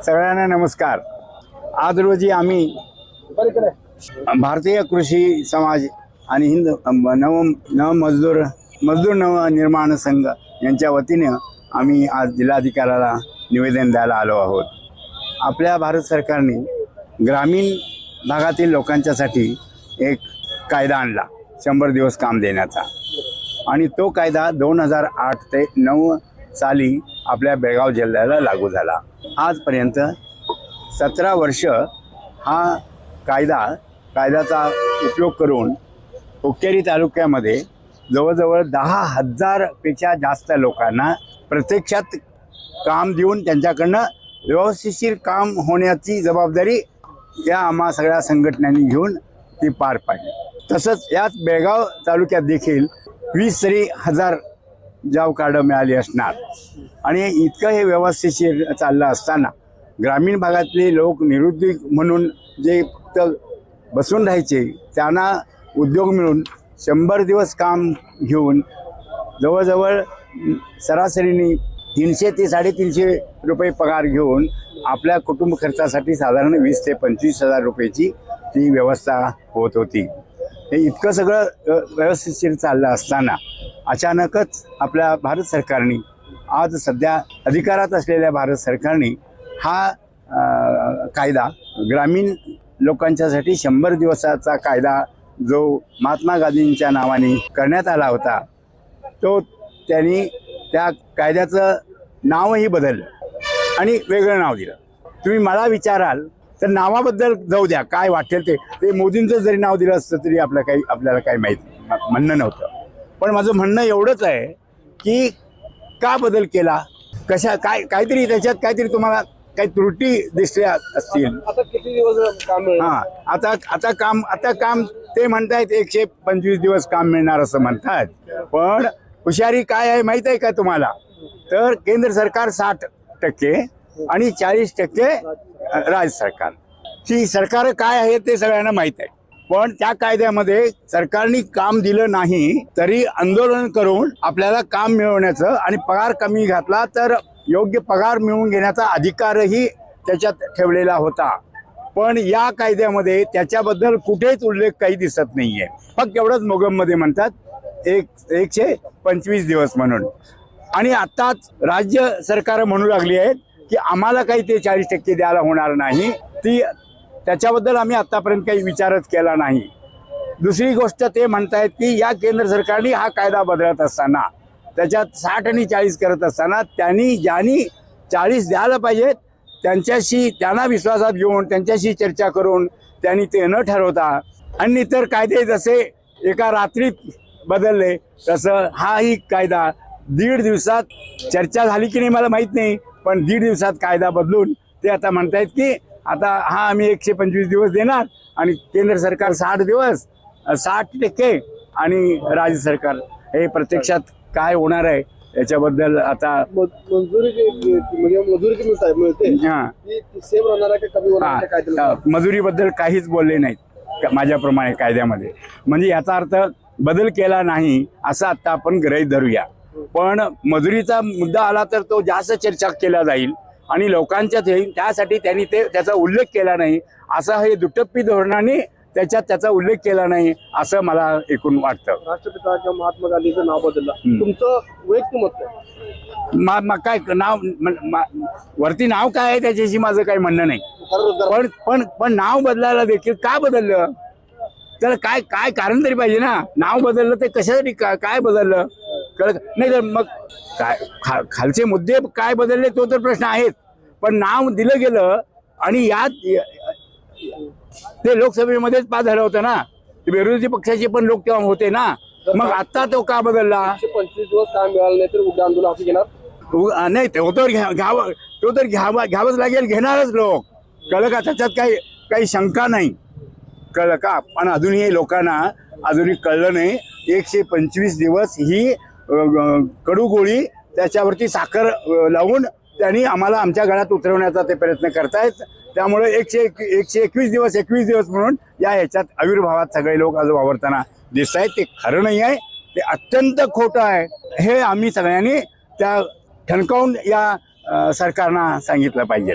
सगळ्यांना नमस्कार। आज रोजी आम्ही भारतीय कृषी समाज आणि हिंद नव मजदूर नव निर्माण संघ यांच्या वतीने आम्ही आज जिल्हाधिकाऱ्याला निवेदन द्यायला आलो आहोत। आपल्या भारत सरकारने ग्रामीण भागातील लोकांच्यासाठी एक कायदा आणला 100 दिवस काम देण्याचा, आणि तो कायदा 2008 ते 9 साली आपल्या बेळगाव जिल्ह्याला लागू झाला। आजपर्यंत 17 वर्ष हा कायद्याचा उपयोग करून हुक्केरी तालुक्यामध्ये जवळजवळ 10,000 पेक्षा जास्त लोकांना प्रत्यक्षात काम देऊन त्यांच्याकडनं व्यवस्थिशीर काम होण्याची जबाबदारी या आम्हा सगळ्या संघटनांनी घेऊन ती पार पाडली। तसंच यात बेळगाव तालुक्यात देखील 20,000 जॉब कार्ड मिळाली असणार, आणि इतकं हे व्यवस्थिशीर चाललं असताना ग्रामीण भागातले लोक निरुद्योग म्हणून जे फक्त बसून राहायचे त्यांना उद्योग मिळून 100 दिवस काम घेऊन जवळजवळ सरासरीने 300 ते 350 रुपये पगार घेऊन आपल्या कुटुंब खर्चासाठी साधारण 20,000 ते 25,000 रुपयाची ती व्यवस्था होत होती। हे इतकं सगळं व्यवस्थिशीर चाललं असताना अचानकच आपल्या भारत सरकारने, आज सध्या अधिकारात असलेल्या भारत सरकारने हा कायदा ग्रामीण लोकांच्यासाठी 100 दिवसाचा कायदा जो महात्मा गांधींच्या नावाने करण्यात आला होता, तो त्यांनी त्या कायद्याचं नावही बदललं आणि वेगळं नाव दिलं। तुम्ही मला विचाराल तर नावाबद्दल जाऊ द्या, काय वाटेल ते मोदींचं जरी नाव दिलं असतं तरी आपल्याला काही म्हणणं नव्हतं। पण माझं म्हणणं एवढंच आहे की का बदल केला, काहीतरी त्याच्यात काहीतरी तुम्हाला काही त्रुटी दिसल्या असतील। आता किती दिवस काम मिळेल? आता काम ते म्हणतायत 125 दिवस काम मिळणार असं म्हणतात, पण हुशारी काय आहे माहित आहे का तुम्हाला? तर केंद्र सरकार 60% आणि 40% राज्य सरकार, ही सरकार काय आहे ते सगळ्यांना माहित आहे। पण त्या कायद्यामध्ये सरकारने काम दिलं नाही तरी आंदोलन करून आपल्याला काम मिळवण्याचं आणि पगार कमी घातला तर योग्य पगार मिळवून घेण्याचा अधिकारही त्याच्यात ठेवलेला होता। पण या कायद्यामध्ये त्याच्याबद्दल कुठेच उल्लेख काही दिसत नाहीये। फक्त एवढंच मोगममध्ये म्हणतात 125 दिवस म्हणून, आणि आताच राज्य सरकार म्हणू लागली आहेत की आम्हाला काही ते 40% द्यायला होणार नाही, त्याच्याबद्दल आम्ही आतापर्यंत काही विचारच केला नाही। दुसरी गोष्ट ते म्हणतायत की या केंद्र सरकारने हा कायदा बदलत असताना त्याच्यात 60 आणि 40 करत असताना ज्यांनी 40 द्यायला पाहिजेत त्यांना विश्वासात घेऊन त्यांच्याशी चर्चा करून त्यांनी ते न ठरवता आणि इतर कायदे जसे एका रात्रीत बदलले तसं हाही कायदा 1.5 दिवसात चर्चा झाली की नाही मला माहीत नाही, पण 1.5 दिवसात कायदा बदलून ते आता म्हणतायत की आता हा आम्ही 125 दिवस देणार आणि केंद्र सरकार 60 दिवस 60% आणि राज्य सरकार, हे प्रत्यक्षात काय होणार आहे याच्याबद्दल आता मजुरीबद्दल काहीच बोलले नाहीत माझ्याप्रमाणे कायद्यामध्ये, म्हणजे याचा अर्थ बदल केला नाही असं आता आपण गृहीत धरूया। पण मजुरीचा मुद्दा आला तर तो जास्त चर्चा केला जाईल आणि लोकांच्यात येईल, त्यासाठी त्यांनी त्याचा उल्लेख केला नाही, असं हे दुटप्पी धोरणाने त्याचा उल्लेख केला नाही असं मला एकूण वाटतं। राष्ट्रपिता किंवा महात्मा गांधीचं नाव बदललं, तुमचं वैयक्तिक मत काय नाव वरती नाव काय आहे त्याच्याशी माझं काही म्हणणं नाही, पण नाव बदलायला देखील का बदललं तर काय कारण तरी पाहिजे ना। नाव बदललं ते कशासाठी, काय बदललं कळत नाही, तर मग काय खालचे मुद्दे काय बदलले तो तर प्रश्न आहेच, पण नाव दिलं गेलं आणि यात ते लोकसभेमध्येच पास झालं होतं ना, विरोधी पक्षाचे पण लोक तेव्हा होते ना, मग आता तो का बदलला? 125 दिवस काम मिळालं नाही तर उद्या आंदोलन हाती घेणार नाही, तो तर घ्यावंच लागेल, घेणारच लोक, कळलं का? त्याच्यात काही शंका नाही, कळलं का? पण अजूनही लोकांना कळलं नाही 125 दिवस ही कडू गोळी त्याच्यावरती साखर लावून त्यांनी आम्हाला आमच्या गळ्यात उतरवण्याचा ते प्रयत्न करतायत। त्यामुळे 121 दिवस म्हणून ह्याच्यात आविर्भावात सगळे लोक आज वावरताना दिसत आहेत, ते खरं नाही आहे, ते अत्यंत खोटं आहे। हे आम्ही सगळ्यांनी त्या ठणकावून या सरकारना सांगितलं पाहिजे।